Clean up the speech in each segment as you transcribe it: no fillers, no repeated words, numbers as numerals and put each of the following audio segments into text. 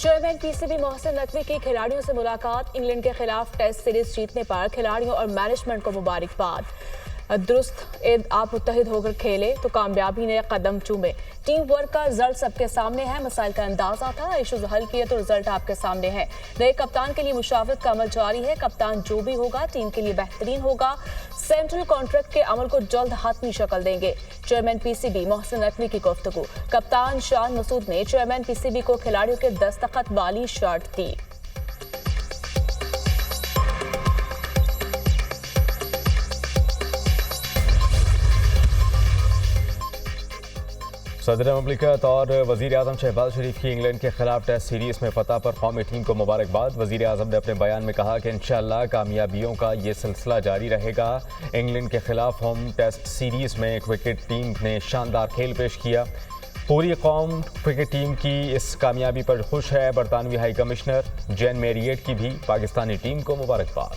Chairman PCB Mohsin Naqvi की खिलाड़ियों से मुलाकात। इंग्लैंड के खिलाफ टेस्ट सीरीज जीतने पर खिलाड़ियों और मैनेजमेंट को मुबारकबाद। दुरुस्त आप मुत्तहिद होकर खेले तो कामयाबी ने कदम चूमे। टीम वर्क का रिजल्ट सबके सामने है। मसाइल का अंदाजा था, इशूज हल किए तो रिजल्ट आपके सामने है। नए कप्तान के लिए मुशावरत का अमल जारी है। कप्तान जो भी होगा टीम के लिए बेहतरीन होगा। सेंट्रल कॉन्ट्रैक्ट के अमल को जल्द हाथमी शक्ल देंगे। चेयरमैन पीसीबी मोहसिन नकवी की गुफ्तगू। कप्तान शान मसूद ने चेयरमैन पीसीबी को खिलाड़ियों के दस्तखत वाली शर्ट दी। सदर ममलिकत और वज़ीर आज़म शहबाज शरीफ की इंग्लैंड के खिलाफ टेस्ट सीरीज़ में फतह पर कौमी टीम को मुबारकबाद। वज़ीर आज़म ने अपने बयान में कहा कि इंशाअल्लाह कामयाबियों का ये सिलसिला जारी रहेगा। इंग्लैंड के खिलाफ होम टेस्ट सीरीज़ में क्रिकेट टीम ने शानदार खेल पेश किया। पूरी कौम क्रिकेट टीम की इस कामयाबी पर खुश है। बरतानवी हाई कमिश्नर जैन मैरिएट की भी पाकिस्तानी टीम को मुबारकबाद।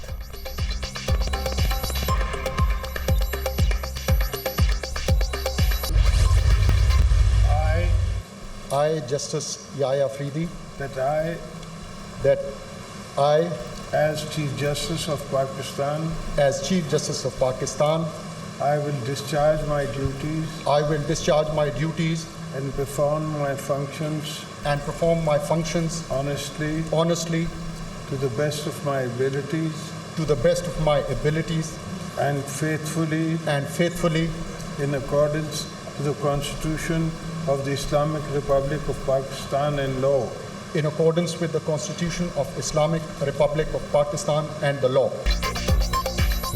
I, Justice Yahya Afridi, that I, as Chief Justice of Pakistan, as Chief Justice of Pakistan, I will discharge my duties and perform my functions honestly to the best of my abilities and faithfully in accordance to the Constitution of the Islamic Republic of Pakistan and law. in accordance with the Constitution of Islamic Republic of Pakistan and the law.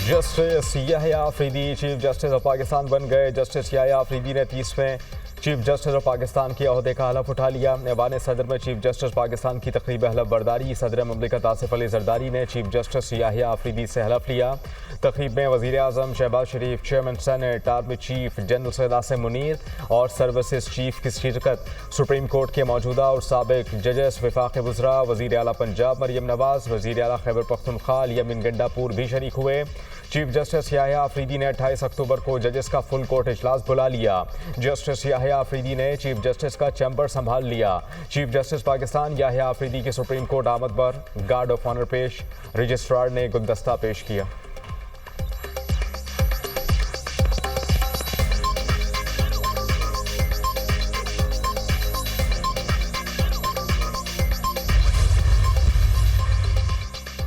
Justice Yahya Afridi chief justice of Pakistan बन गए। Justice Yahya Afridi ने 30वें chief justice of Pakistan के ओहदे का हलफ उठा लिया। ऐवान सदर में चीफ जस्टिस पाकिस्तान की तकरीब हलफ बर्दारी। सदर ममलिकत आसिफ अली जरदारी ने चीफ जस्टिस याह्या अफरीदी से हलफ लिया। तकरीब में वज़ीर आज़म Shehbaz Sharif, chairman senate, army chief general Syed Asim Munir और सर्विसेज चीफ की शिरकत। सुप्रीम कोर्ट के मौजूदा और साबिक जजेस, वफाक़ी वज़रा, वज़ीर आला पंजाब मरियम नवाज़, वज़ीर आला खैबर पख्तूनख्वा यामीन गंडापुर भी शरीक हुए। चीफ जस्टिस याह्या अफरीदी ने 28 अक्टूबर को जजेस का फुल कोर्ट इजलास बुला लिया। जस्टिस याह्या अफरीदी ने चीफ जस्टिस का चैम्बर संभाल लिया। चीफ जस्टिस पाकिस्तान याह्या अफरीदी की सुप्रीम कोर्ट आमद पर गार्ड ऑफ ऑनर पेश। रजिस्ट्रार ने गुलदस्ता पेश किया।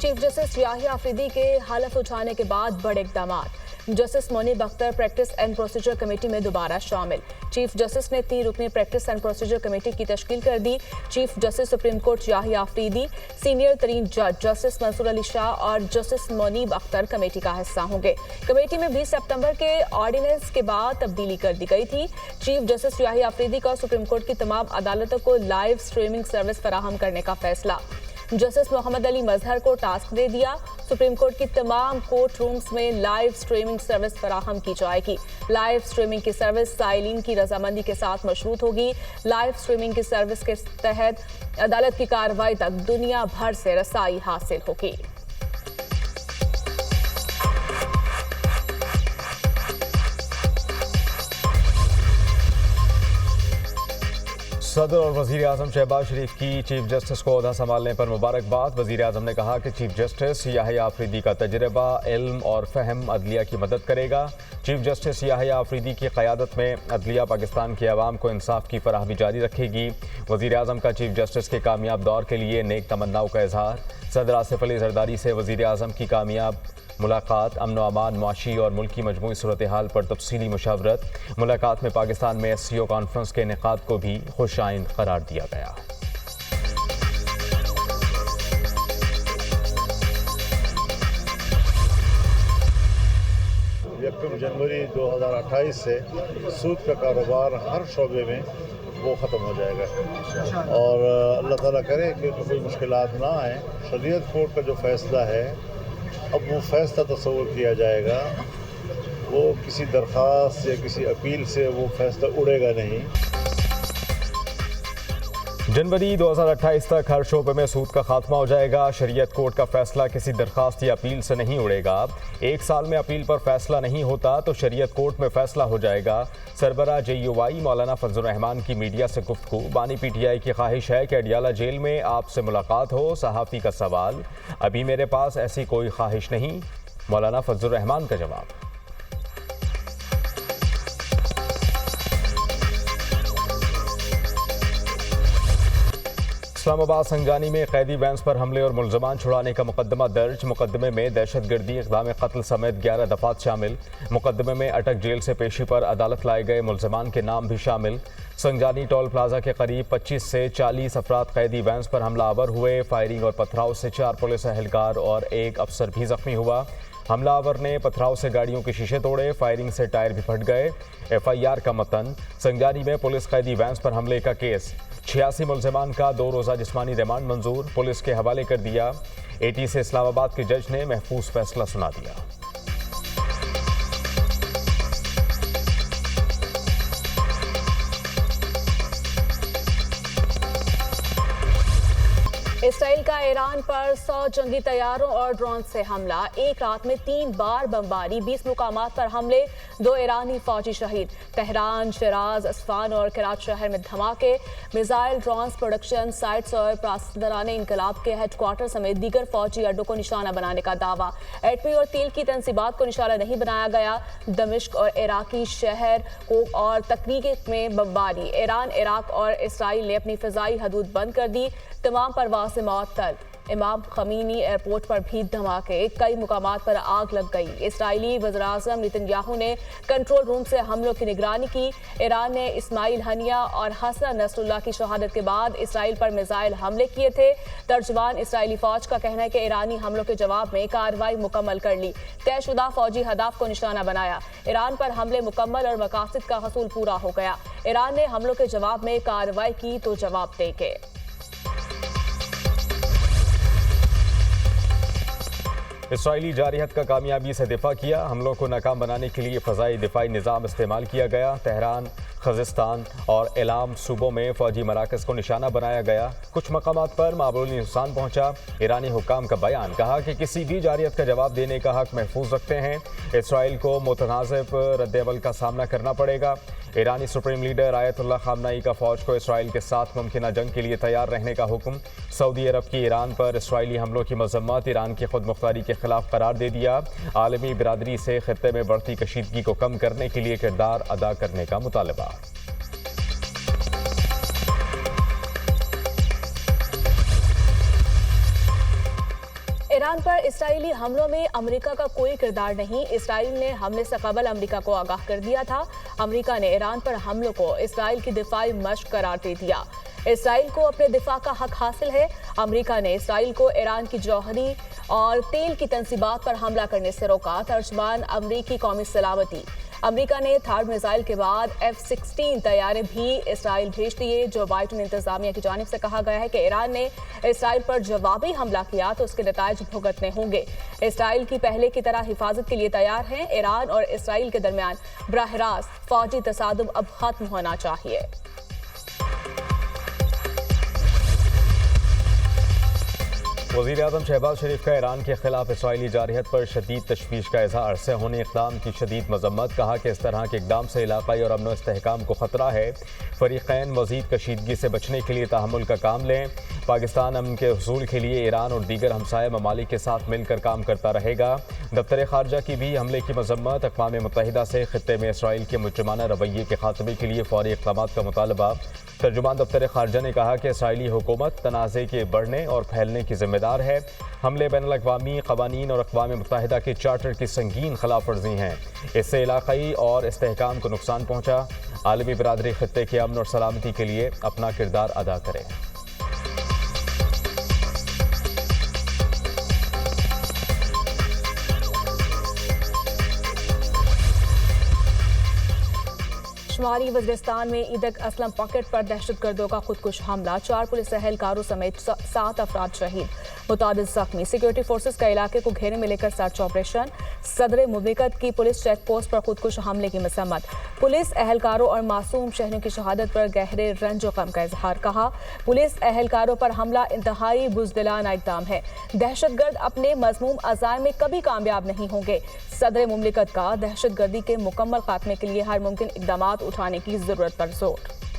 चीफ जस्टिस याह्या अफरीदी के हलफ उठाने के बाद बड़े इकदाम। Justice Munib Akhtar practice and procedure committee में दोबारा शामिल। चीफ जस्टिस ने 3 रुकनी प्रैक्टिस एंड प्रोसीजर कमेटी की तश्कील कर दी। Chief justice supreme court Yahya Afridi, senior तरीन जज जस्टिस मंसूर अली शाह और जस्टिस मुनीब अख्तर कमेटी का हिस्सा होंगे। कमेटी में 20 सितंबर के ऑर्डिनेंस के बाद तब्दीली कर दी गई थी। चीफ जस्टिस याह्या अफरीदी का सुप्रीम कोर्ट की तमाम अदालतों को लाइव स्ट्रीमिंग सर्विस फराहम करने का फैसला। जस्टिस मोहम्मद अली मजहर को टास्क दे दिया। सुप्रीम कोर्ट की तमाम कोर्ट रूम्स में लाइव स्ट्रीमिंग सर्विस फराहम की जाएगी। लाइव स्ट्रीमिंग की सर्विस साइलिन की रजामंदी के साथ मशरूत होगी। लाइव स्ट्रीमिंग की सर्विस के तहत अदालत की कार्रवाई तक दुनिया भर से रसाई हासिल होगी। सदर और वज़ीर आज़म शहबाज शरीफ की चीफ जस्टिस को ओहदा संभालने पर मुबारकबाद। वज़ीर आज़म ने कहा कि चीफ जस्टिस याह्या अफरीदी का तजर्बा, इल्म और फ़हम अदलिया की मदद करेगा। चीफ जस्टिस याह्या अफरीदी की क़यादत में अदलिया पाकिस्तान की आवाम को इंसाफ की फराहमी जारी रखेगी। वज़ीर आज़म का चीफ जस्टिस के कामयाब दौर के लिए नेक तमन्नाओं का इजहार। सदर आसिफ अली जरदारी से वज़ीर आज़म की कामयाब मुलाकात। अमन व अमान, मुआशी और मुल्की मजमूई सूरत हाल पर तफसीली मुशावरत। मुलाकात में पाकिस्तान में SCO कॉन्फ्रेंस के इनेकाद को भी खुशाइंद करार दिया गया। 1 जनवरी 2028 से सूद का कारोबार हर शोबे में वो ख़त्म हो जाएगा और अल्लाह ताला करे कि कोई मुश्किलात ना आए। शरीयत कोर्ट का जो फ़ैसला है, अब वो फ़ैसला तस्वुर किया जाएगा, वो किसी दरख्वास्त या किसी अपील से वो फ़ैसला उड़ेगा नहीं। जनवरी 2028 तक हर शोबे में सूद का खात्मा हो जाएगा। शरीयत कोर्ट का फैसला किसी दरखास्त या अपील से नहीं उड़ेगा। 1 साल में अपील पर फैसला नहीं होता तो शरीयत कोर्ट में फैसला हो जाएगा। सरबराह JUI मौलाना फजल रहमान की मीडिया से गुफ्तगू। बानी PTI की ख्वाहिश है कि अडियाला जेल में आपसे मुलाकात हो। सहाफ़ी का सवाल, अभी मेरे पास ऐसी कोई ख्वाहिश नहीं। मौलाना फजल रहमान का जवाब। इस्लामाबाद संगानी में कैदी वैन्स पर हमले और मुलजमान छुड़ाने का मुकदमा दर्ज। मुकदमे में दहशतगर्दी, इक़दाम कत्ल समेत 11 दफात शामिल। मुकदमे में अटक जेल से पेशी पर अदालत लाए गए मुलजमान के नाम भी शामिल। संगानी टोल प्लाजा के करीब 25 से 40 अफराद कैदी वैन्स पर हमलावर हुए। फायरिंग और पथराव से 4 पुलिस एहलकार और 1 अफसर भी जख्मी हुआ। हमलावर ने पथराव से गाड़ियों के शीशे तोड़े। फायरिंग से टायर भी फट गए। FIR का मतन, संगानी में पुलिस कैदी वैन्स पर हमले का केस। 86 मुलजमान का 2 रोज़ा जिस्मानी रिमांड मंजूर, पुलिस के हवाले कर दिया। AT से इस्लामाबाद के जज ने महफूज फैसला सुना दिया। इसराइल का ईरान पर 100 जंगी तैयारों और ड्रोन से हमला। एक रात में 3 बार बमबारी, 20 मुकामात पर हमले, 2 ईरानी फौजी शहीद। तेहरान, शिराज, अस्फान और कराची शहर में धमाके। मिसाइल, ड्रोन प्रोडक्शन साइट्स और पासदाराने इनकलाब के हेडक्वार्टर समेत दीगर फौजी अड्डों को निशाना बनाने का दावा। एटमी और तेल की तंसीबात को निशाना नहीं बनाया गया। दमिश्क और इराकी शहर को और तकरीक में बमबारी। ईरान, इराक और इसराइल ने अपनी फ़िज़ाई हदूद बंद कर दी। तमाम परवाज़ें मअतल। इमाम खमीनी एयरपोर्ट पर भी धमाके, कई मुकामात पर आग लग गई। इसराइली वज़ीर-ए-आज़म नेतन्याहू ने कंट्रोल रूम से हमलों की निगरानी की। ईरान ने इस्माइल हनिया और हसन नसरुल्लाह की शहादत के बाद इसराइल पर मिसाइल हमले किए थे। तर्जुमान इसराइली फौज का कहना है कि ईरानी हमलों के जवाब में कार्रवाई मुकम्मल कर ली। तयशुदा फौजी हदाफ को निशाना बनाया। ईरान पर हमले मुकम्मल और मकासद का हसूल पूरा हो गया। ईरान ने हमलों के जवाब में कार्रवाई की तो जवाब देंगे। इसराइली जारियत का कामयाबी से दिफा किया। हमलों को नाकाम बनाने के लिए फ़ज़ाई दिफाई निज़ाम इस्तेमाल किया गया। तेहरान, खज़िस्तान और एलाम सूबों में फ़ौजी मराकज़ को निशाना बनाया गया। कुछ मकामात पर मामूली नुकसान पहुँचा। ईरानी हुक्काम का बयान, कहा कि किसी भी जारियत का जवाब देने का हक महफूज रखते हैं। इसराइल को मुतनाज़िब रद्द-ए-अमल का सामना करना पड़ेगा। ईरानी सुप्रीम लीडर आयतुल्लाह ख़ामनेई का फ़ौज को इसराइल के साथ मुमकिना जंग के लिए तैयार रहने का हुक्म। सऊदी अरब की ईरान पर इसराइली हमलों की मज़म्मत, ईरान की खुद मुख्तारी के खिलाफ करार दे दिया। आलमी बिरादरी से खित्ते में बढ़ती कशीदगी को कम करने के लिए किरदार अदा करने का मुतालबा। ईरान पर इसराइली हमलों में अमेरिका का कोई किरदार नहीं। इसराइल ने हमले से कबल अमेरिका को आगाह कर दिया था। अमेरिका ने ईरान पर हमलों को इसराइल की दिफाई मशक करार दे दिया। इसराइल को अपने दिफा का हक हासिल है। अमेरिका ने इसराइल को ईरान की जौहरी और तेल की तंसीबात पर हमला करने से रोका। तर्जुमान अमरीकी कौमी सलामती, अमेरिका ने थार्ड मिसाइल के बाद F-16 तैयारे भी इसराइल भेज दिए। जो बाइडेन इंतजामिया की जानिब से कहा गया है कि ईरान ने इसराइल पर जवाबी हमला किया तो उसके नताइज भुगतने होंगे। इसराइल की पहले की तरह हिफाजत के लिए तैयार हैं। ईरान और इसराइल के दरमियान बराह रास्त फौजी तसादुम अब खत्म होना चाहिए। वज़ीर-ए-आज़म शहबाज शरीफ का ईरान के खिलाफ इसराइली जारहियत पर शदीद तशवीश का इज़हार। अरसे होने इक़दाम की शदीद मज़म्मत, कहा कि इस तरह के इक़दाम से इलाक़ाई और अमन व इस्तेहकाम को ख़तरा है। फ़रीक़ैन मज़ीद कशीदगी से बचने के लिए तहम्मुल का काम लें। पाकिस्तान अमन के हुसूल के लिए ईरान और दीगर हमसाया ममालिक के साथ मिलकर काम करता रहेगा। दफ्तर ख़ारजा की भी हमले की मज़म्मत, अक़वाम मुत्तहिदा से ख़ित्ते में इसराइल के मुजरिमाना रवैये के ख़ात्मे के लिए फ़ौरी इक़दामात का मुतालबा। तर्जुमान दफ्तर ख़ारजा ने कहा कि इसराइली हुकूमत तनाज़े के बढ़ने और फैलने की ज़िम्मेदार है। हमले बैनुल अक़वामी क़वानीन और अक़वाम मुत्तहिदा के चार्टर की संगीन खिलाफ वर्जी हैं। इससे इलाक़ाई और इस्तेहकाम को नुकसान पहुँचा। आलमी बिरादरी ख़ित्ते के अमन और सलामती के लिए अपना किरदार अदा करें। शुमाली वज़ीरिस्तान में ईदक असलम पॉकेट पर दहशतगर्दों का खुदकुश हमला, 4 पुलिस एहलकारों समेत 7 अफराद शहीद, मुतादिद जख्मी। सिक्योरिटी फोर्सेस का इलाके को घेरे में लेकर सर्च ऑपरेशन। सदर मुमलिकत की पुलिस चेक पोस्ट पर खुदकुश हमले की मसम्मत। पुलिस एहलकारों और मासूम शहरों की शहादत पर गहरे रंज और गम का इजहार। कहा, पुलिस एहलकारों पर हमला इंतहाई बुज़दिलाना इक़दाम है। दहशतगर्द अपने मज़मूम अज़ाइम में कभी कामयाब नहीं होंगे। सदर मुमलिकत का दहशतगर्दी के मुकम्मल खात्मे के लिए हर मुमकिन इक़दामात उठाने की ज़रूरत पर जोर।